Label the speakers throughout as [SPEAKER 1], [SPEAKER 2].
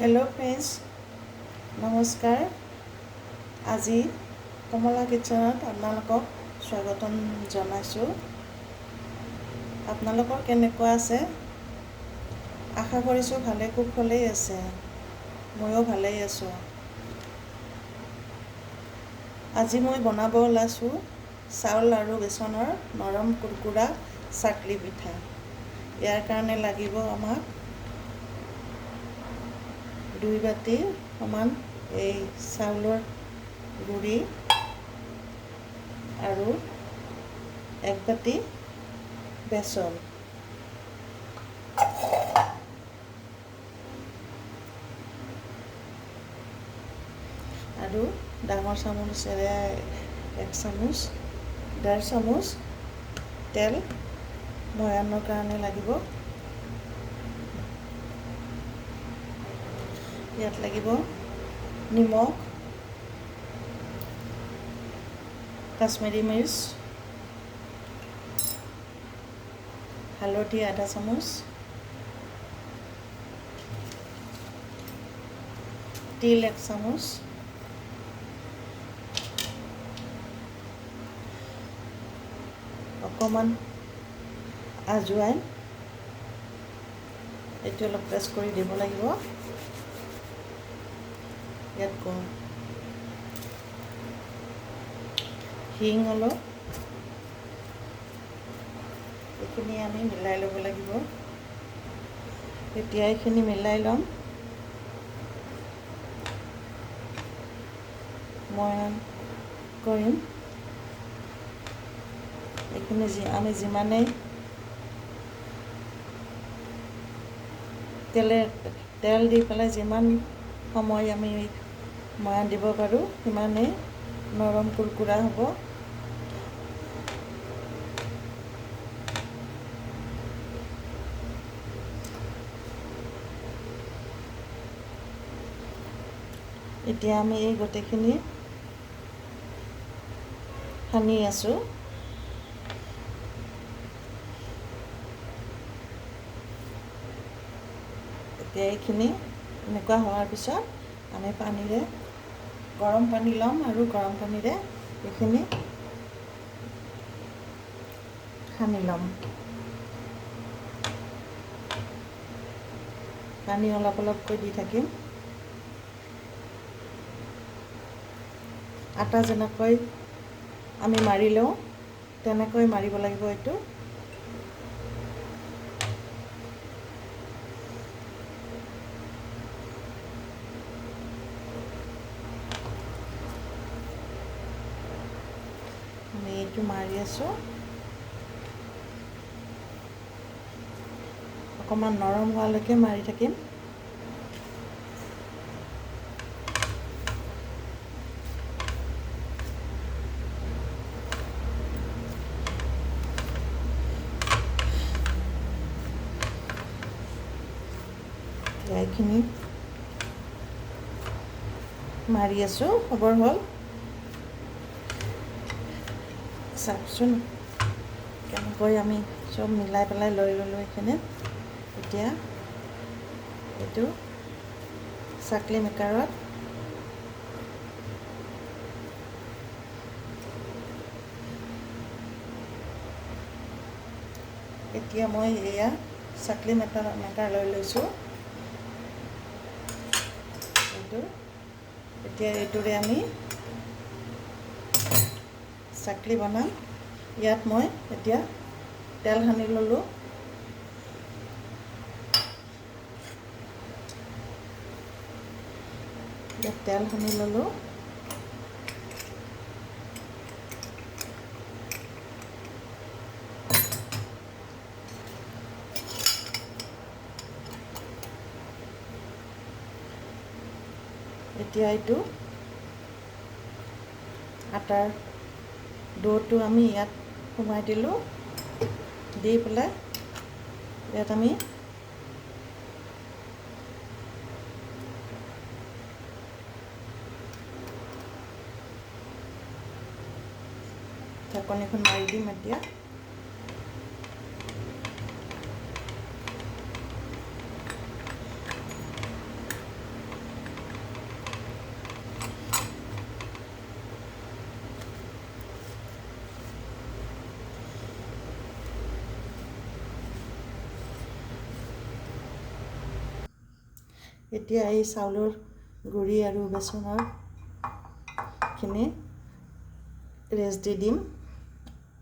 [SPEAKER 1] Hello friends, নমস্কাৰ। আজি কমলা কিটচেনত আপোনালোকক স্বাগতম জনাইছোঁ। আপোনালোকৰ কেনেকুৱা আছে? আশা কৰিছোঁ ভালে কুশলেই আছে। ময়ো ভালেই আছোঁ। আজি মই বনাব ওলাইছোঁ চাউল আৰু বেচনৰ নৰম কুৰকুৰা চাকলি পিঠা। ইয়াৰ কাৰণে লাগিব আমাক 2 বাটি সমান এই চাউলৰ গুড়ি আৰু 1 বাটি বেচন। আৰু ডাঙৰ চামুচেৰে 1 চামুচ, 1.5 চামুচ তেল ময়ানৰ কাৰণে লাগিব। ইয়াত লাগিব নিমখ, কাশ্মীৰী মিৰ্চ, হালধি 1/2 চামুচ, তিল 1 চামুচ, অকণমান আজৱাইন, এইটো অলপ প্ৰেছ কৰি দিব লাগিব। ইয়াত হিং অলপ, এইখিনি আমি মিলাই ল'ব লাগিব। এতিয়া এইখিনি মিলাই ল'ম। ময়ান কৰিম। এইখিনি আমি যিমানেই তেল দি পেলাই যিমান সময় আমি ময়ান দিব পাৰোঁ সিমানেই নৰম কুৰকুৰা হ'ব। এতিয়া আমি এই গোটেইখিনি সানি আছোঁ। এতিয়া এইখিনি এনেকুৱা হোৱাৰ পিছত আমি গৰম পানী ল'ম আৰু গৰম পানীৰে এইখিনি সানি ল'ম। পানী অলপ অলপকৈ দি থাকিম। আটা যেনেকৈ আমি মাৰি লওঁ তেনেকৈ মাৰিব লাগিব এইটো। আমি এইটো মাৰি আছোঁ। অকণমান নৰম হোৱালৈকে মাৰি থাকিম। এইখিনি মাৰি আছোঁ, খবৰ হ'ল। চাওকচোন কেনেকৈ আমি চব মিলাই পেলাই লৈ ল'লোঁ এইখিনিত। এতিয়া এইটো চাকলি মেকাৰত এতিয়া মই এয়া চাকলি মেকাৰ লৈ লৈছোঁ। এতিয়া এইটোৰে আমি চাকলি বনাম। ইয়াত মই এতিয়া তেল সানি ল'লোঁ। ইয়াত তেল সানি ল'লোঁ। এতিয়া এইটো আটাৰ ডোটো আমি ইয়াত সোমাই দিলোঁ। দি পেলাই ইয়াত আমি ঢাকনিখন মাৰি দিম এতিয়া। এতিয়া এই চাউলৰ গুড়ি আৰু বেচনৰ খিনি ৰেষ্ট দি দিম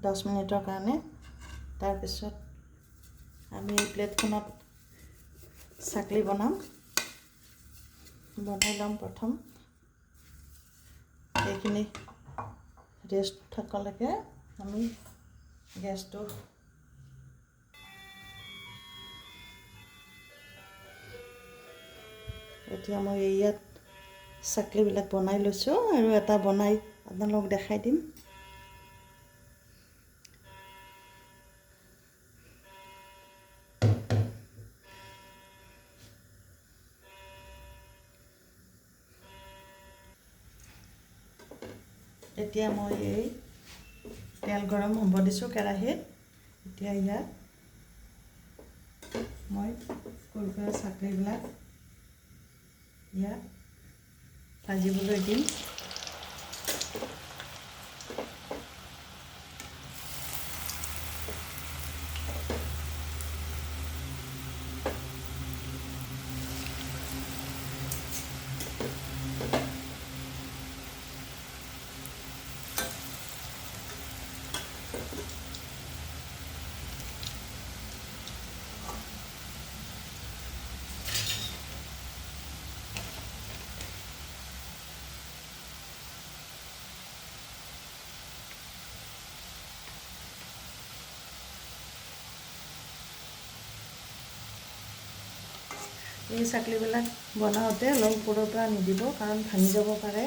[SPEAKER 1] 10 মিনিটৰ কাৰণে। তাৰপিছত আমি এই প্লেটখনত চাকলি বনাই ল'ম। প্ৰথম এইখিনি ৰেষ্ট থকালৈকে আমি গেছটো এতিয়া মই ইয়াত চাকলিবিলাক বনাই লৈছোঁ আৰু এটা বনাই আপোনালোকক দেখাই দিম। এতিয়া মই এই তেল গৰম হ'ব দিছোঁ কেৰাহীত। এতিয়া ইয়াত মই কুৰকুৰা চাকলিবিলাক ইয়াত ভাজিবলৈ দিম। এই চাকলিবিলাক বনাওঁতে অলপ ওপৰৰ পৰা নিদিব, কাৰণ ভাঙি যাব পাৰে।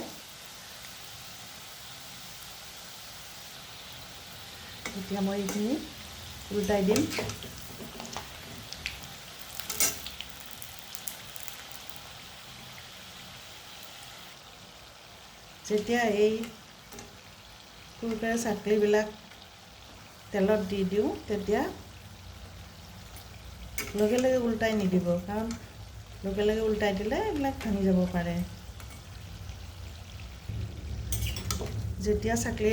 [SPEAKER 1] এতিয়া মই এইখিনি উল্টাই দিম। যেতিয়া এই কুৰকুৰা চাকলিবিলাক তেলত দি দিওঁ তেতিয়া লগে লগে উল্টাই নিদিব, কাৰণ লগে লগে উল্টাই দিলে এইবিলাক ভাঙি যাব পাৰে। যেতিয়া চাকলি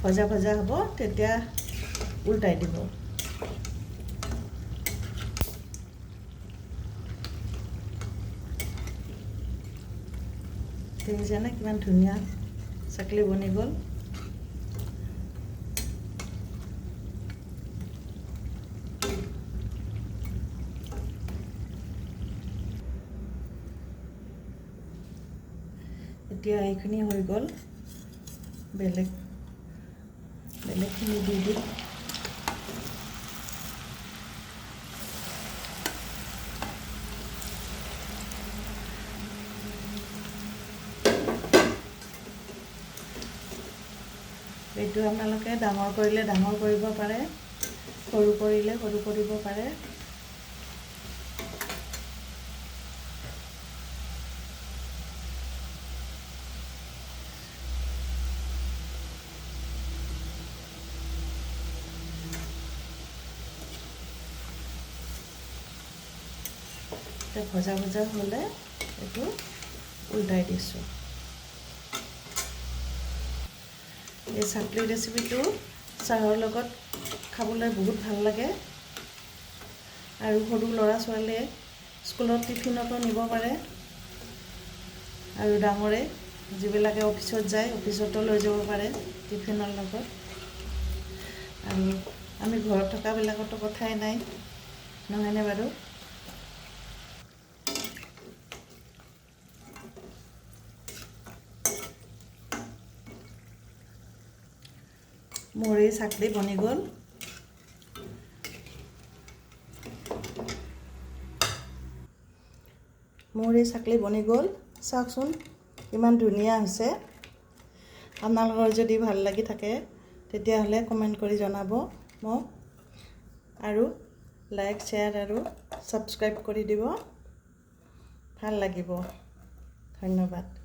[SPEAKER 1] ভজা হ'ব তেতিয়া উল্টাই দিব। দেখিছেনে কিমান ধুনীয়া চাকলি বনি গ'ল। এতিয়া এইখিনি হৈ গ'ল, বেলেগখিনি দি দিম। এইটো আপোনালোকে ডাঙৰ কৰিলে ডাঙৰ কৰিব পাৰে, সৰু কৰিলে সৰু কৰিব পাৰে। ভজা হ'লে এইটো উল্টাই দিছোঁ। এই চাকলি ৰেচিপিটো চাহৰ লগত খাবলৈ বহুত ভাল লাগে, আৰু সৰু ল'ৰা ছোৱালীয়ে স্কুলত টিফিনতো নিব পাৰে, আৰু ডাঙৰে যিবিলাকে অফিচত যায় অফিচতো লৈ যাব পাৰে টিফিনৰ লগত। আৰু আমি ঘৰত থকাবিলাকতো কথাই নাই, নহয়নে বাৰু? মোৰ এই চাকলি বনি গ'ল। চাওকচোন ইমান ধুনীয়া হৈছে। আপোনালোকৰ যদি ভাল লাগি থাকে তেতিয়াহ'লে কমেণ্ট কৰি জনাব মোক, আৰু লাইক শ্বেয়াৰ আৰু ছাবস্ক্ৰাইব কৰি দিব, ভাল লাগিব। ধন্যবাদ।